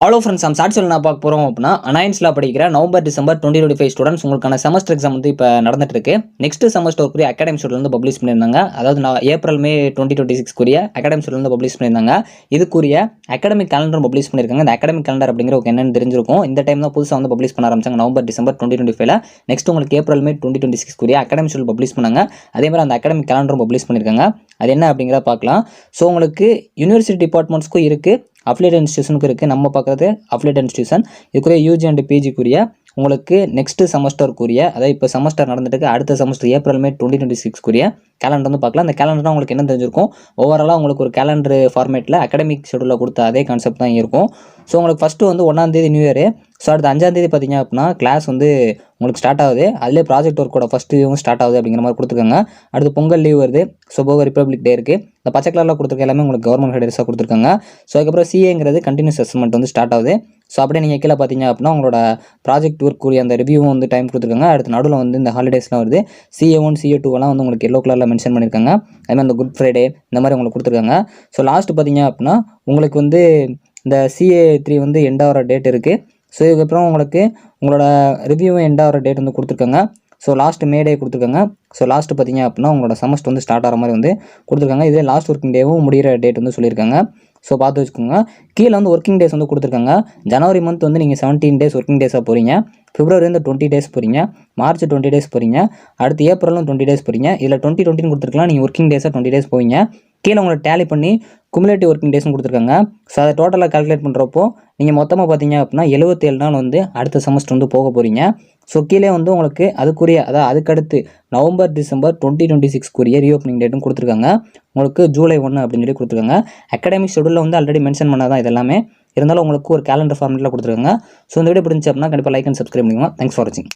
Hello friends, நம்ம short சொல்ல நான் பார்க்க போகிறோம் அப்படின்னா அனாயன்ஸில் படிக்கிற நவம்பர் டிசம்பர் 2025 ஸ்டூடெண்ட்ஸ் உங்களுக்கான செமஸ்டர் எக்ஸாம் வந்து இப்போ நடந்துட்டு இருக்கு. நெக்ஸ்ட் செமஸ்டர் அகாடமிக் ஷெட்யூல் வந்து பப்ளிஷ் பண்ணியிருந்தாங்க. அதாவது நான் ஏப்ரல் மே 2026 அகாடமிக் ஷெட்யூல் வந்து பப்ளிஷ் பண்ணியிருந்தாங்க. இதுக்குரிய அகாடமிக் கேலண்டர் பப்ளிஷ் பண்ணியிருக்காங்க. இந்த அகாடமிக் கேலண்டர் அப்படிங்கிற என்னன்னு தெரிஞ்சிருக்கும். இந்த டைம் தான் புதுசாக வந்து பப்ளிஷ் பண்ண ஆரம்பிச்சாங்க நவம்பர் டிசம்பர் 2025. நெக்ஸ்ட் உங்களுக்கு April May 2026 academic schedule publish பண்ணாங்க. அதே மாதிரி அந்த அகாடமிக் கேலண்டரும் பப்ளிஷ் பண்ணியிருக்காங்க. அது என்ன அப்படிங்கிறத பார்க்கலாம். ஸோ உங்களுக்கு யூனிவர்சிட்டி டிபார்ட்மெண்ட்ஸ்க்கும் இருக்குது, அஃபிலியேட் இன்ஸ்டியூஷனுக்கு இருக்குது. நம்ம பார்க்குறது அஃபிலியேட் இன்ஸ்டியூஷன். இதுக்குரிய யூஜி அண்ட் பிஜிக்குரிய உங்களுக்கு நெக்ஸ்ட் செமஸ்டருக்குரிய, அதாவது இப்போ செமஸ்டர் நடந்துட்டு அடுத்த செமஸ்டர் ஏப்ரல் மே 2026 கேலண்டர் வந்து பார்க்கலாம். அந்த கேலண்டர் உங்களுக்கு என்ன தெரிஞ்சிருக்கும், ஓவராலாக உங்களுக்கு ஒரு கேலண்டர் ஃபார்மேட்டில் அகாடமிக் ஷெட்யூலில் கொடுத்த அதே கான்செப்ட் தான் இருக்கும். ஸோ உங்களுக்கு ஃபஸ்ட்டு வந்து 1ஆம் தேதி நியூ இயர். ஸோ அடுத்த 5ஆம் தேதி பார்த்தீங்க அப்படின்னா கிளாஸ் வந்து உங்களுக்கு ஸ்டார்ட் ஆகுது. அதிலே ப்ராஜெக்ட் ஒர்க்கோட ஃபஸ்ட் லீவும் ஸ்டார்ட் ஆகுது அப்படிங்கிற மாதிரி கொடுத்துருக்காங்க. அடுத்து பொங்கல் லீவ் வருது. ஸோ போக ரிப்பப்ளிக் டே இருக்குது. இந்த பச்சை கலரில் கொடுத்துருக்க எல்லாமே உங்களுக்கு கவர்மெண்ட் ஹெடர்ஸாக கொடுத்துருக்காங்க. ஸோ அதுக்கப்புறம் சிஏங்கிறது கண்டினியூஸ் அசஸ்மெண்ட் வந்து ஸ்டார்ட் ஆகுது. ஸோ அப்படியே நீங்கள் கீழே பார்த்தீங்க அப்படின்னா உங்களோட ப்ராஜெக்ட் ஒர்க்குரிய அந்த ரிவ்யூவும் வந்து டைம் கொடுத்துருக்காங்க. அடுத்து நடுவில் வந்து இந்த ஹாலிடேஸ்லாம் வருது. CA1 CA2 வந்து உங்களுக்கு எல்லோ கலரில் மென்ஷன் பண்ணியிருக்காங்க. அதுமாதிரி அந்த குட் ஃப்ரைடே இந்த மாதிரி உங்களுக்கு கொடுத்துருக்காங்க. ஸோ லாஸ்ட் பார்த்தீங்க அப்படின்னா உங்களுக்கு வந்து இந்த CA3 வந்து எண்ட் ஆகிற டேட் இருக்குது. ஸோ இதுக்கப்புறம் உங்களுக்கு உங்களோட ரிவ்யூவும் எண்ட் ஆகிற டேட் வந்து கொடுத்துருக்காங்க. ஸோ லாஸ்ட் மே டே கொடுத்துருக்காங்க. ஸோ லாஸ்ட்டு பார்த்தீங்க அப்படின்னா உங்களோட செமஸ்டர் வந்து ஸ்டார்ட் ஆகிற மாதிரி வந்து கொடுத்துருக்காங்க. இதே லாஸ்ட் ஒர்க்கிங் டேவும் முடிகிற டேட் வந்து சொல்லியிருக்காங்க. ஸோ பார்த்து வச்சுக்கோங்க. கீழே வந்து ஒர்க்கிங் டேஸ் வந்து கொடுத்துருக்காங்க. ஜனவரி மந்த் வந்து நீங்கள் 17 டேஸ் ஒர்க்கிங் டேஸாக போகிறீங்க. பிப்ரவரி வந்து 20 டேஸ் போகிறீங்க. மார்ச் 20 டேஸ் போகிறீங்க. அடுத்து ஏப்ரலும் 20 டேஸ் போகிறீங்க. இதில் 20 கொடுத்துருக்கலாம். நீங்கள் ஒர்க்கிங் டேஸாக 20 டேஸ் போவீங்க. கீழே உங்களை டேலி பண்ணி குமுலேட்டிவ் ஒர்க்கிங் டேஸ்னு கொடுத்துருக்காங்க. ஸோ அதை டோட்டலாக கால்குலேட் பண்ணுறப்போ நீங்கள் மொத்தமாக பார்த்தீங்க அப்படின்னா 77 நாள் வந்து அடுத்த செமஸ்டர் வந்து போக போகிறீங்க. ஸோ கீழே வந்து உங்களுக்கு அதுக்குரிய, அதாவது அதுக்கடுத்து நவம்பர் டிசம்பர் 2026 ரீஓப்பனிங் டேட்டும் கொடுத்துருக்காங்க. உங்களுக்கு ஜூலை 1 அப்படின்னு சொல்லி கொடுத்துருக்காங்க. அகாடமிக் ஷெட்யூலில் வந்து ஆல்ரெடி மென்ஷன் பண்ணாதான் இதெல்லாமே. இருந்தாலும் உங்களுக்கு ஒரு கேலண்டர் ஃபார்மேட்டில் கொடுத்துருக்காங்க. ஸோ இந்த வீடியோ பிடிச்சி அப்படின்னா கண்டிப்பாக லைக் அண்ட் சப்ஸ்கிரைப் பண்ணிக்கோங்க. தேங்க்ஸ் ஃபார் வாட்சிங்.